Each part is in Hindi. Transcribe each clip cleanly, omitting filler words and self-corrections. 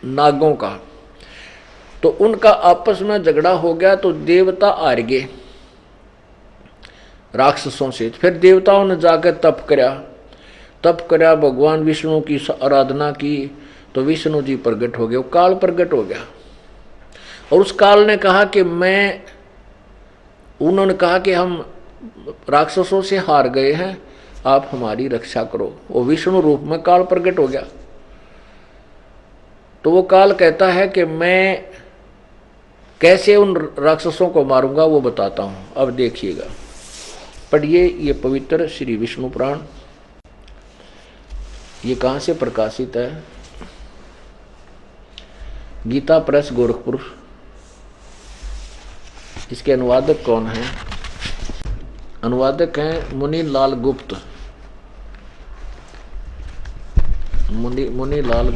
नागों का। तो उनका आपस में झगड़ा हो गया तो देवता हार गए राक्षसों से। फिर देवताओं ने जाकर तप करया भगवान विष्णु की आराधना की तो विष्णु जी प्रकट हो गए, वो काल प्रकट हो गया। और उस काल ने कहा कि उन्होंने कहा कि हम राक्षसों से हार गए हैं, आप हमारी रक्षा करो। वो विष्णु रूप में काल प्रकट हो गया। तो वो काल कहता है कि मैं कैसे उन राक्षसों को मारूंगा वो बताता हूं। अब देखिएगा, पढ़िए ये पवित्र श्री विष्णु पुराण। ये कहां से प्रकाशित है? गीता प्रेस गोरखपुर। इसके अनुवादक कौन है? अनुवादक हैं मुनि लाल गुप्त। मुनि लाल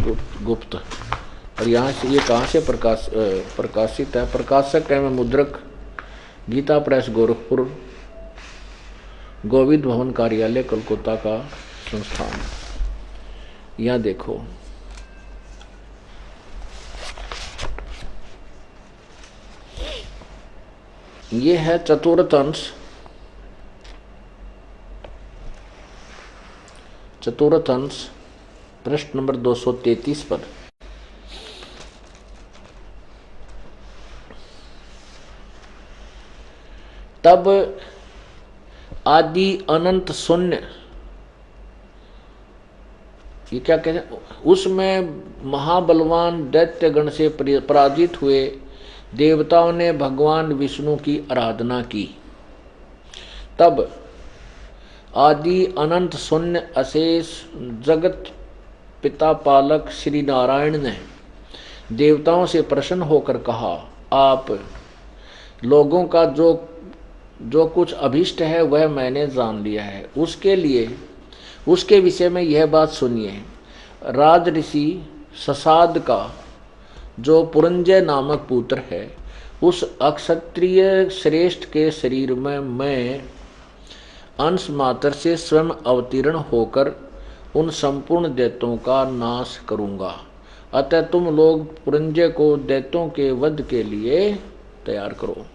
गुप्त। और यहाँ से ये कहाँ से प्रकाशित है? प्रकाशक एवं मुद्रक गीता प्रेस गोरखपुर, गोविंद भवन कार्यालय कोलकाता का संस्थान। यहाँ देखो, ये है चतुर्थ अंश पृष्ठ नंबर 233 पर। तब आदि अनंत शून्य, ये क्या कहते हैं, उसमें महाबलवान दैत्य गण से पराजित हुए देवताओं ने भगवान विष्णु की आराधना की। तब आदि अनंत शून्य अशेष जगत पिता पालक श्री नारायण ने देवताओं से प्रसन्न होकर कहा, आप लोगों का जो कुछ अभिष्ट है वह मैंने जान लिया है। उसके विषय में यह बात सुनिए। राज ऋषि ससाद का जो पुरंजय नामक पुत्र है, उस अक्षत्रिय श्रेष्ठ के शरीर में मैं अंश मात्र से स्वयं अवतीर्ण होकर उन संपूर्ण दैत्यों का नाश करूंगा। अतः तुम लोग पुरंजय को दैत्यों के वध के लिए तैयार करो।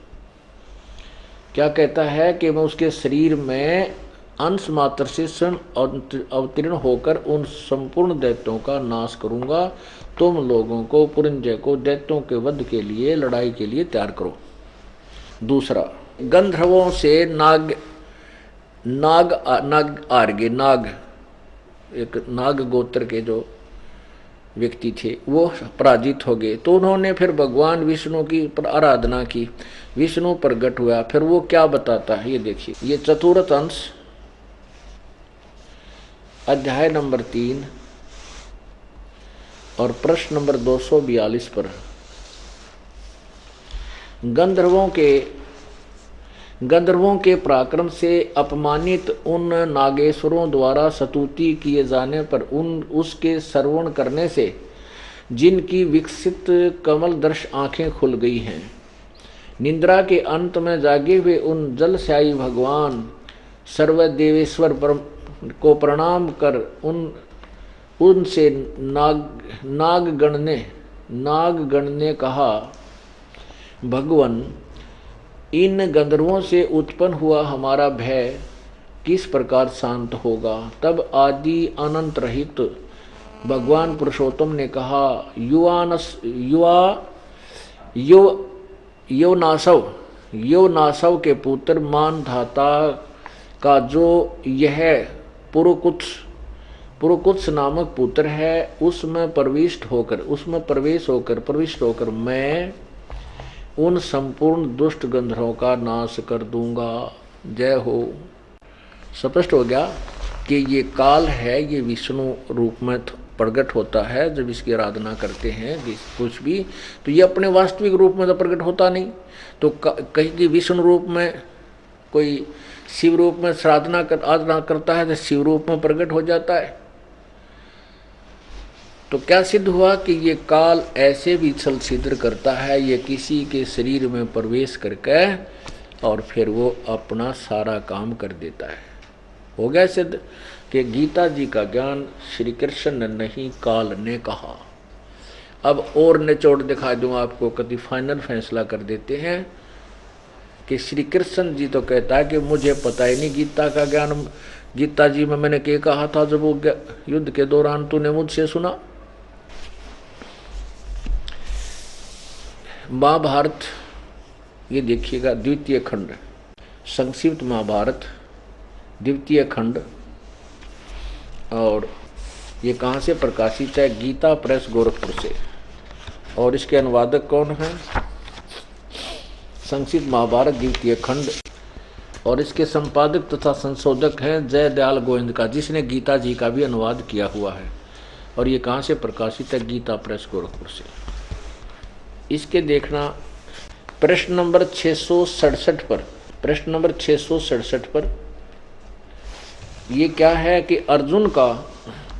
क्या कहता है कि मैं उसके शरीर में अंश मात्र से स्वयं अवतीर्ण होकर उन संपूर्ण दैत्यों का नाश करूंगा। तुम लोगों को पुरंजय को दैत्यों के वध के लिए, लड़ाई के लिए तैयार करो। दूसरा, गंधर्वों से नाग आर्गे, एक नाग गोत्र के जो व्यक्ति थे वो पराजित हो गए। तो उन्होंने फिर भगवान विष्णु की आराधना की, विष्णु प्रकट हुआ। फिर वो क्या बताता है ये देखिए। ये चतुर्थ अंश अध्याय नंबर 3 और प्रश्न नंबर 242 पर गंधर्वों के पराक्रम से अपमानित उन नागेश्वरों द्वारा स्तुति किए जाने पर उसके श्रवण करने से जिनकी विकसित कमल दर्श आंखें खुल गई हैं, निद्रा के अंत में जागे हुए उन जलशायी भगवान सर्वदेवेश्वर को प्रणाम कर उनसे नागगण ने कहा, भगवन, इन गंधर्वों से उत्पन्न हुआ हमारा भय किस प्रकार शांत होगा? तब आदि अनंत रहित भगवान पुरुषोत्तम ने कहा, योनासव के पुत्र मानधाता का जो यह पुरुकुत्स नामक पुत्र है, उसमें प्रविष्ट होकर मैं उन संपूर्ण दुष्ट गंधर्वों का नाश कर दूंगा। जय हो। स्पष्ट हो गया कि ये काल है, ये विष्णु रूप में प्रकट होता है। जब इसकी आराधना करते हैं कुछ भी, तो ये अपने वास्तविक रूप में तो प्रकट होता नहीं। तो कहीं की विष्णु रूप में, कोई शिव रूप में आराधना करता है तो शिव रूप में प्रकट हो जाता है। तो क्या सिद्ध हुआ कि ये काल ऐसे भी छल छिद्र करता है, ये किसी के शरीर में प्रवेश करके और फिर वो अपना सारा काम कर देता है। हो गया सिद्ध कि गीता जी का ज्ञान श्री कृष्ण ने नहीं, काल ने कहा। अब और निचोड़ दिखा दूं आपको, कभी फाइनल फैसला कर देते हैं कि श्री कृष्ण जी तो कहता है कि मुझे पता ही नहीं गीता का ज्ञान, गीता जी में मैंने क्या कहा था जब वो युद्ध के दौरान तूने मुझसे सुना। महाभारत ये देखिएगा, द्वितीय खंड, संक्षिप्त महाभारत द्वितीय खंड, और ये कहाँ से प्रकाशित है? गीता प्रेस गोरखपुर से। और इसके अनुवादक कौन है? संक्षिप्त महाभारत द्वितीय खंड, और इसके संपादक तथा संशोधक हैं जय दयाल गोविंद का, जिसने गीता जी का भी अनुवाद किया हुआ है। और ये कहाँ से प्रकाशित है? गीता प्रेस गोरखपुर से। इसके देखना प्रश्न नंबर 667 पर, प्रश्न नंबर 667 पर ये क्या है कि अर्जुन का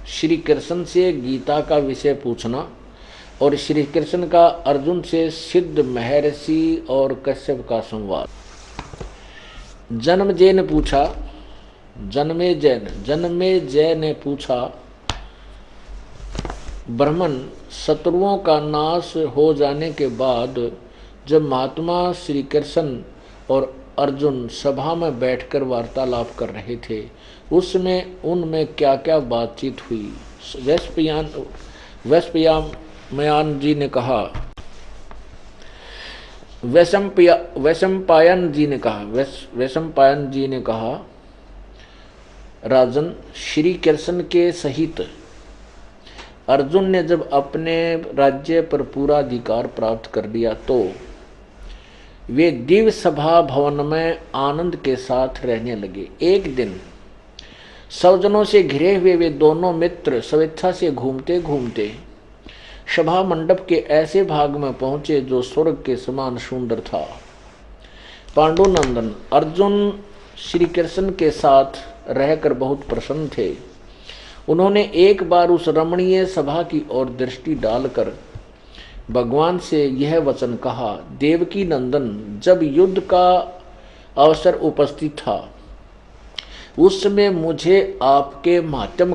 श्री कृष्ण से गीता का विषय पूछना, और श्री कृष्ण का अर्जुन से सिद्ध महर्षि और कश्यप का संवाद। जन्मेजय ने पूछा, जन्मेजय ने पूछा, ब्राह्मण शत्रुओं का नाश हो जाने के बाद जब महात्मा श्री कृष्ण और अर्जुन सभा में बैठकर वार्तालाप कर रहे थे, उसमें उनमें क्या क्या बातचीत हुई? वैशंपायन जी ने कहा, वैशंपायन जी ने कहा, राजन, श्री कृष्ण के सहित अर्जुन ने जब अपने राज्य पर पूरा अधिकार प्राप्त कर लिया तो वे दिव्य सभा भवन में आनंद के साथ रहने लगे। एक दिन सौजनों से घिरे हुए वे दोनों मित्र स्वेच्छा से घूमते घूमते सभा मंडप के ऐसे भाग में पहुंचे जो स्वर्ग के समान सुंदर था। पांडुनंदन अर्जुन श्री कृष्ण के साथ रहकर बहुत प्रसन्न थे। उन्होंने एक बार उस रमणीय सभा की ओर दृष्टि डालकर भगवान से यह वचन कहा, देवकी नंदन, जब युद्ध का अवसर उपस्थित था उस समय मुझे आपके माध्यम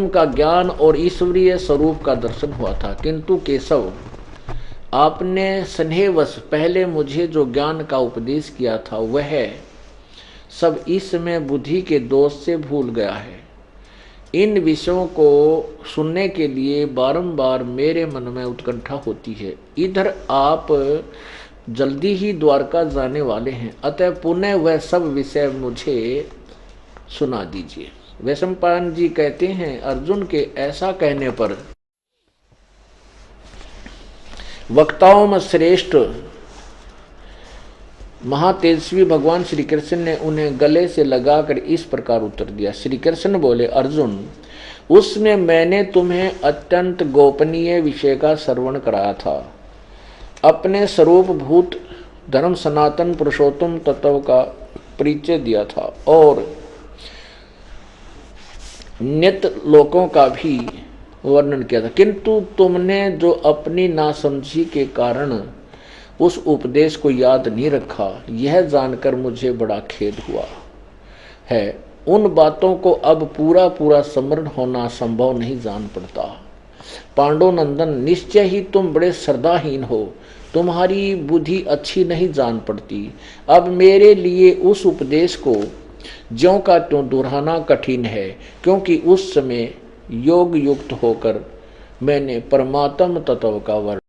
का ज्ञान और ईश्वरीय स्वरूप का दर्शन हुआ था, किंतु केशव, आपने स्नेहवश पहले मुझे जो ज्ञान का उपदेश किया था वह सब इस समय बुद्धि के दोष से भूल गया है। इन विषयों को सुनने के लिए बारंबार मेरे मन में उत्कंठा होती है। इधर आप जल्दी ही द्वारका जाने वाले हैं, अतः पुनः वह सब विषय मुझे सुना दीजिए। वैशंपायन जी कहते हैं, अर्जुन के ऐसा कहने पर वक्ताओं में श्रेष्ठ महातेजस्वी भगवान श्री कृष्ण ने उन्हें गले से लगाकर इस प्रकार उत्तर दिया। श्री कृष्ण बोले, अर्जुन, उसमें मैंने तुम्हें अत्यंत गोपनीय विषय का श्रवण कराया था। अपने स्वरूप भूत धर्म सनातन पुरुषोत्तम तत्व का परिचय दिया था और नित्य लोकों का भी वर्णन किया था, किंतु तुमने जो अपनी नासमझी के कारण उस उपदेश को याद नहीं रखा, यह जानकर मुझे बड़ा खेद हुआ है। उन बातों को अब पूरा पूरा स्मरण होना संभव नहीं जान पड़ता। पांडुनंदन, निश्चय ही तुम बड़े श्रद्धाहीन हो, तुम्हारी बुद्धि अच्छी नहीं जान पड़ती। अब मेरे लिए उस उपदेश को ज्यों का त्यों दोहराना कठिन है, क्योंकि उस समय योग युक्त होकर मैंने परमात्म तत्व का वर्णन